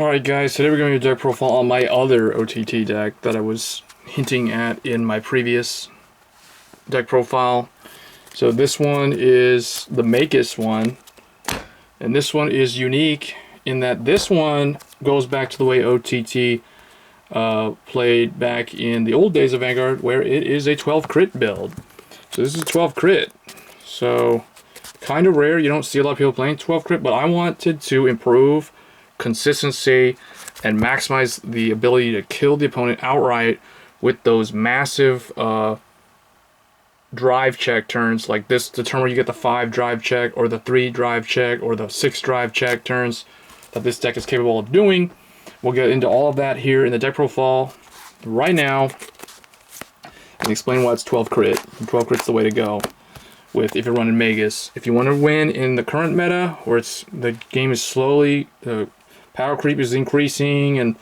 Alright guys, today we're going to do a deck profile on my other OTT deck that I was hinting at in my previous deck profile. So this one is the Magus one, and this one is unique in that this one goes back to the way OTT played back in the old days of Vanguard, where it is a 12 crit build. So this is 12 crit. So kind of rare, you don't see a lot of people playing 12 crit, but I wanted to improve consistency and maximize the ability to kill the opponent outright with those massive drive check turns like this, the turn where you get the 5 drive check or the 3 drive check or the 6 drive check turns that this deck is capable of doing. We'll get into all of that here in the deck profile right now and explain why it's 12 crit. And 12 crit's the way to go with if you're running Magus. If you want to win in the current meta where the game is slowly power creep is increasing, and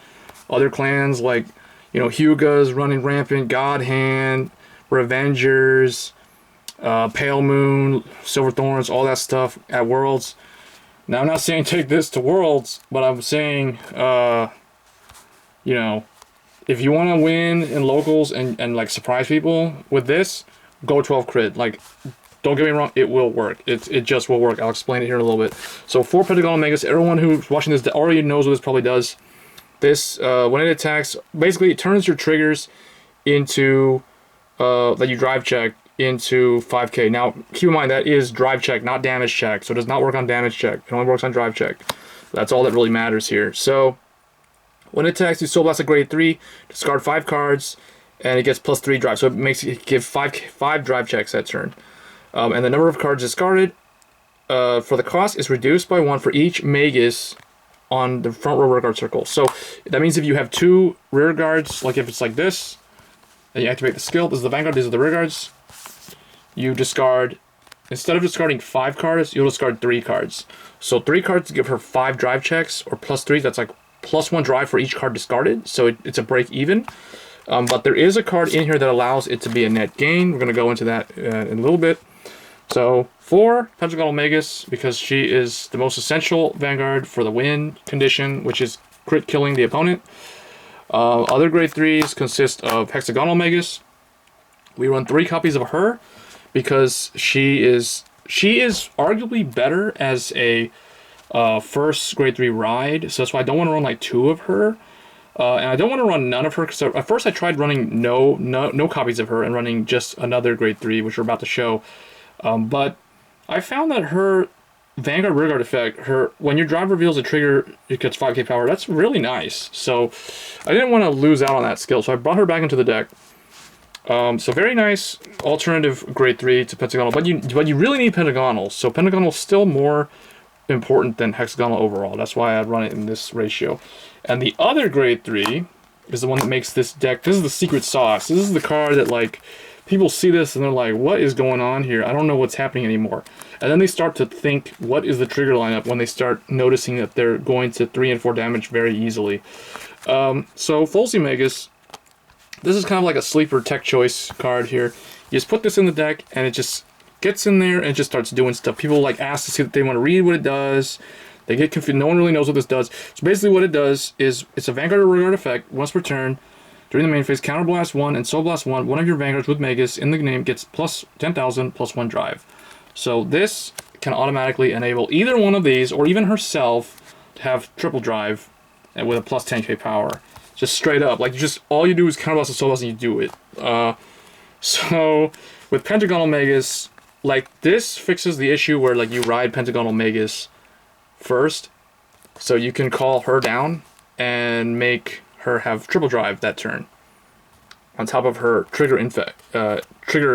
other clans like, you know, Hyuga's running rampant, God Hand, Revengers, Pale Moon, Silver Thorns, all that stuff at Worlds. Now, I'm not saying take this to Worlds, but I'm saying, you know, if you want to win in locals and like surprise people with this, go 12 crit. Like, don't get me wrong, it will work. It just will work. I'll explain it here in a little bit. So 4 Pentagonal Magus, everyone who's watching this already knows what this probably does. This, when it attacks, basically it turns your triggers into, that you drive check into 5k. Now, keep in mind that is drive check, not damage check. So it does not work on damage check. It only works on drive check. That's all that really matters here. So when it attacks, you Soul Blast a grade 3, discard 5 cards, and it gets +3 drive. So it makes it give 5 drive checks that turn. And the number of cards discarded for the cost is reduced by 1 for each Magus on the front row rear guard circle. So that means if you have 2 rear guards, like if it's like this, and you activate the skill, this is the Vanguard, these are the rear guards, you discard, instead of discarding 5 cards, you'll discard 3 cards. So 3 cards give her 5 drive checks, or +3, that's like +1 drive for each card discarded, so it's a break even. But there is a card in here that allows it to be a net gain. We're going to go into that in a little bit. So 4 Pentagonal Magus, because she is the most essential Vanguard for the win condition, which is crit killing the opponent. Other grade 3s consist of Hexagonal Magus. We run 3 copies of her because she is arguably better as a first grade 3 ride. So that's why I don't want to run like 2 of her. And I don't want to run none of her, because at first I tried running no copies of her and running just another grade 3, which we're about to show. But I found that her Vanguard Rearguard effect, when your drive reveals a trigger, it gets 5k power. That's really nice. So I didn't want to lose out on that skill, so I brought her back into the deck. So very nice alternative grade 3 to Pentagonal, but you really need Pentagonal. So Pentagonal is still more important than Hexagonal overall. That's why I run it in this ratio. And the other grade 3 is the one that makes this deck. This is the secret sauce. This is the card that, like, people see this and they're like, what is going on here? I don't know what's happening anymore. And then they start to think, what is the trigger lineup, when they start noticing that they're going to 3 and 4 damage very easily. So Folsy Magus, this is kind of like a sleeper tech choice card here. You just put this in the deck and it just gets in there and it just starts doing stuff. People like ask to see that they want to read what it does. They get confused. No one really knows what this does. So basically what it does is it's a Vanguard or Rearguard effect. Once per turn, during the main phase, Counterblast 1 and Soul Blast 1, one of your Vanguards with Magus in the name gets plus 10,000 +1 drive. So this can automatically enable either one of these, or even herself, to have triple drive and with a plus 10k power. Just straight up. Like, all you do is Counterblast and Soul Blast and you do it. So with Pentagonal Magus, like, this fixes the issue where, like, you ride Pentagonal Magus first, so you can call her down and make her have triple drive that turn on top of her trigger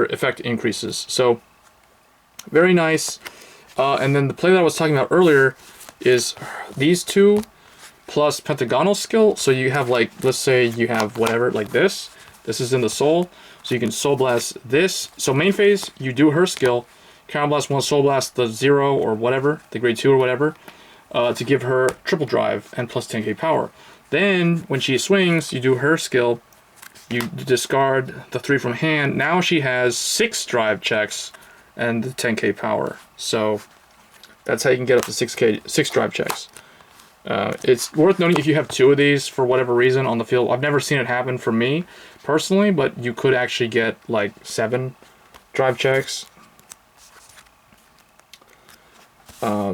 effect increases. So very nice. And then the play that I was talking about earlier is these 2 plus Pentagonal skill. So you have, like, let's say you have whatever, like this is in the soul, so you can Soul Blast this. So main phase, you do her skill, Counter Blast 1, Soul Blast the 0 or whatever, the grade 2 or whatever, to give her triple drive and plus 10k power. Then, when she swings, you do her skill, you discard the 3 from hand. Now she has 6 drive checks and 10k power. So that's how you can get up to 6 drive checks. It's worth noting if you have 2 of these for whatever reason on the field. I've never seen it happen for me personally, but you could actually get like 7 drive checks.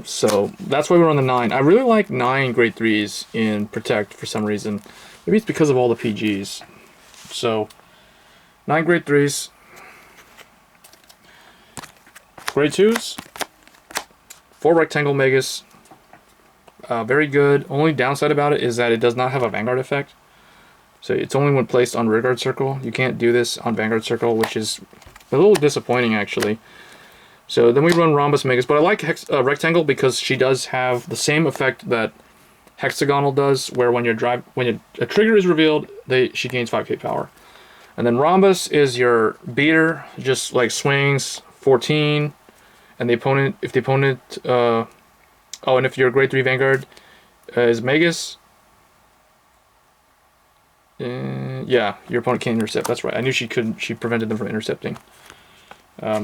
So that's why we're on the 9. I really like 9 grade 3s in Protect for some reason. Maybe it's because of all the PGs. So 9 grade 3s. Grade 2s. 4 rectangle Magus. Very good. Only downside about it is that it does not have a Vanguard effect. So it's only when placed on rear guard circle. You can't do this on Vanguard circle, which is a little disappointing actually. So then we run Rhombus Magus, but I like Rectangle because she does have the same effect that Hexagonal does, where when a trigger is revealed, she gains 5k power. And then Rhombus is your beater, just like swings 14, and if the opponent, and if your grade 3 Vanguard is Magus, yeah, your opponent can't intercept. That's right. I knew she couldn't. She prevented them from intercepting.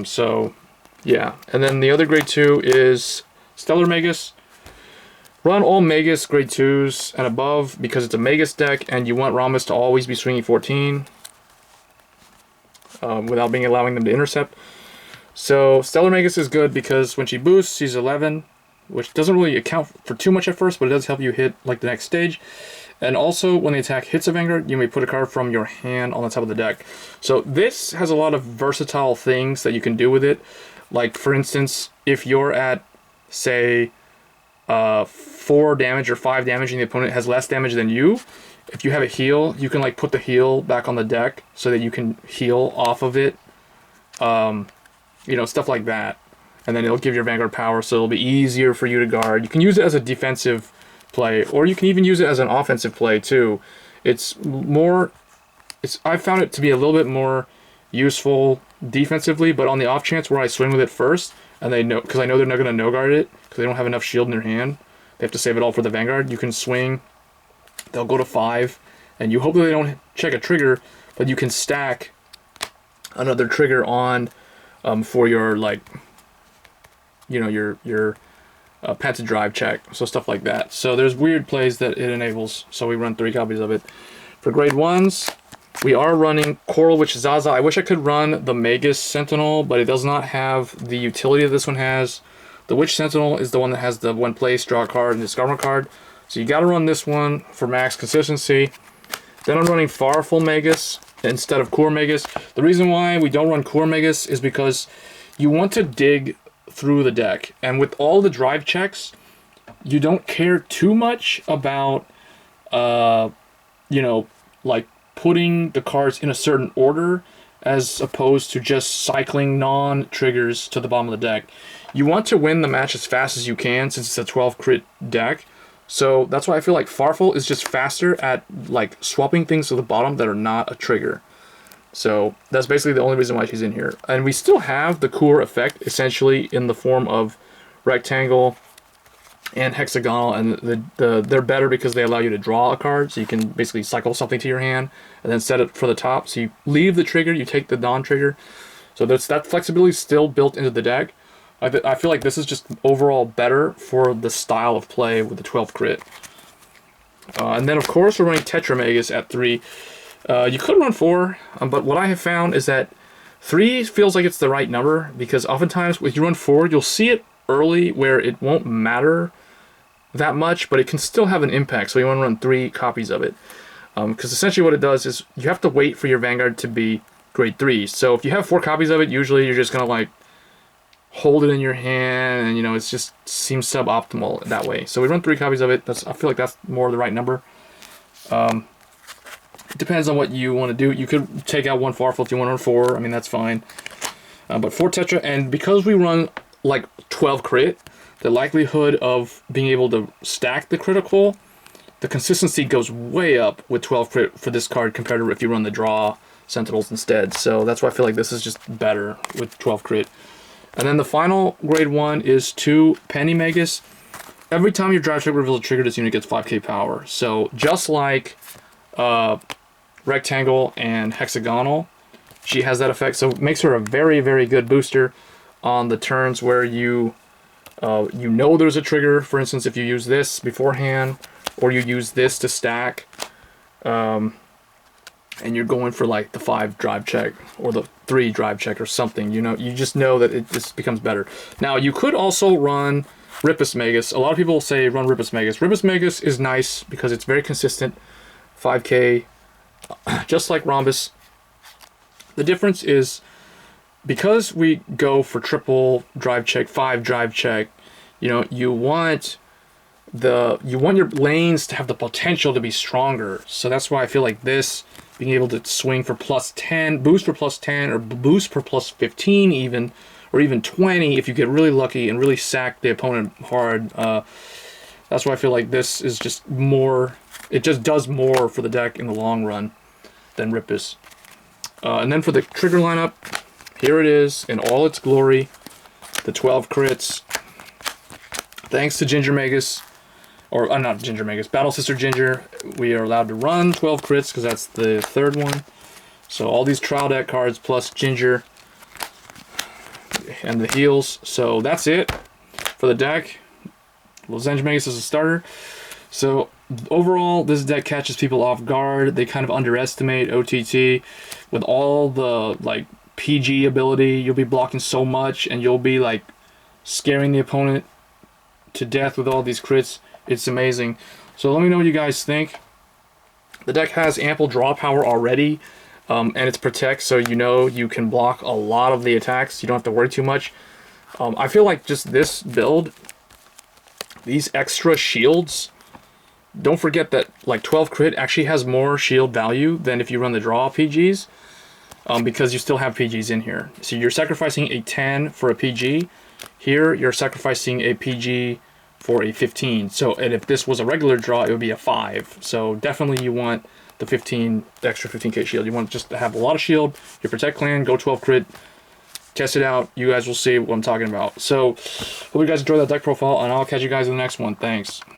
So. Yeah, and then the other grade 2 is Stellar Magus. Run all Magus grade 2s and above because it's a Magus deck, and you want Rhombus to always be swinging 14 without allowing them to intercept. So Stellar Magus is good because when she boosts, she's 11, which doesn't really account for too much at first, but it does help you hit like the next stage. And also, when the attack hits a Vanguard, you may put a card from your hand on the top of the deck. So this has a lot of versatile things that you can do with it. Like, for instance, if you're at, say, 4 damage or 5 damage and the opponent has less damage than you, if you have a heal, you can, like, put the heal back on the deck so that you can heal off of it. You know, stuff like that. And then it'll give your Vanguard power, so it'll be easier for you to guard. You can use it as a defensive play, or you can even use it as an offensive play, too. I found it to be a little bit more useful defensively, but on the off chance where I swing with it first, and because I know they're not going to no guard it because they don't have enough shield in their hand, they have to save it all for the Vanguard. You can swing, they'll go to 5, and you hope that they don't check a trigger, but you can stack another trigger on for your, like, you know, your patented drive check, so stuff like that. So there's weird plays that it enables, so we run 3 copies of it. For grade 1s, we are running Coral Witch Zaza. I wish I could run the Magus Sentinel, but it does not have the utility that this one has. The Witch Sentinel is the one that has the when placed, draw a card, and discard a card. So you got to run this one for max consistency. Then I'm running Farful Magus instead of Core Magus. The reason why we don't run Core Magus is because you want to dig through the deck. And with all the drive checks, you don't care too much about, you know, like, putting the cards in a certain order as opposed to just cycling non-triggers to the bottom of the deck. You want to win the match as fast as you can since it's a 12 crit deck. So that's why I feel like Farfel is just faster at like swapping things to the bottom that are not a trigger. So that's basically the only reason why she's in here. And we still have the core effect essentially in the form of rectangle and hexagonal, and they're better because they allow you to draw a card, so you can basically cycle something to your hand and then set it for the top. So you leave the trigger, you take the non-trigger. So that flexibility is still built into the deck. I feel like this is just overall better for the style of play with the 12 crit. And then of course we're running Tetra Magus at 3. You could run 4, but what I have found is that 3 feels like it's the right number, because oftentimes if you run 4, you'll see it early where it won't matter that much, but it can still have an impact. So you want to run 3 copies of it, because essentially what it does is you have to wait for your Vanguard to be grade 3. So if you have 4 copies of it, usually you're just gonna like hold it in your hand, and you know, it just seems suboptimal that way. So we run 3 copies of it. I feel like that's more the right number. It depends on what you want to do. You could take out 1 Farfel if you want to run 4. I mean, that's fine. But 4 Tetra, and because we run like 12 crit, the likelihood of being able to stack the critical, the consistency goes way up with 12 crit for this card compared to if you run the draw Sentinels instead. So that's why I feel like this is just better with 12 crit. And then the final grade 1 is 2 Penny Magus. Every time your drive check reveals a trigger, this unit gets 5k power. So just like rectangle and hexagonal, she has that effect. So it makes her a very, very good booster on the turns where you You know there's a trigger. For instance, if you use this beforehand, or you use this to stack, and you're going for like the 5 drive check or the 3 drive check or something, you know, you just know that it just becomes better. Now, you could also run Rippus Magus. A lot of people say run Rippus Magus. Rippus Magus is nice because it's very consistent, 5K, just like Rhombus. The difference is, because we go for triple drive check, 5 drive check, you know, you want your lanes to have the potential to be stronger. So that's why I feel like this, being able to swing for +10, boost for +10, or boost for +15 even, or even 20 if you get really lucky and really sack the opponent hard. That's why I feel like this is just more, it just does more for the deck in the long run than Rippus. And then for the trigger lineup, here it is in all its glory, the 12 crits. Thanks to Ginger Magus, or not Ginger Magus, Battle Sister Ginger, we are allowed to run 12 crits because that's the 3rd one. So all these trial deck cards plus Ginger and the heals. So that's it for the deck. Ginger Magus is a starter. So overall, this deck catches people off guard. They kind of underestimate OTT. With all the like PG ability, you'll be blocking so much, and you'll be like scaring the opponent to death with all these crits. It's amazing. So let me know what you guys think. The deck has ample draw power already, and it's protect, so you know you can block a lot of the attacks. You don't have to worry too much. I feel like just this build, these extra shields, don't forget that like 12 crit actually has more shield value than if you run the draw PGs, because you still have PGs in here. So you're sacrificing a 10 for a PG. Here you're sacrificing a PG for a 15. So, and if this was a regular draw, it would be a 5. So definitely you want the 15, the extra 15k shield. You want just to have a lot of shield. Your protect clan, go 12 crit. Test it out. You guys will see what I'm talking about. So hope you guys enjoy that deck profile, and I'll catch you guys in the next one. Thanks.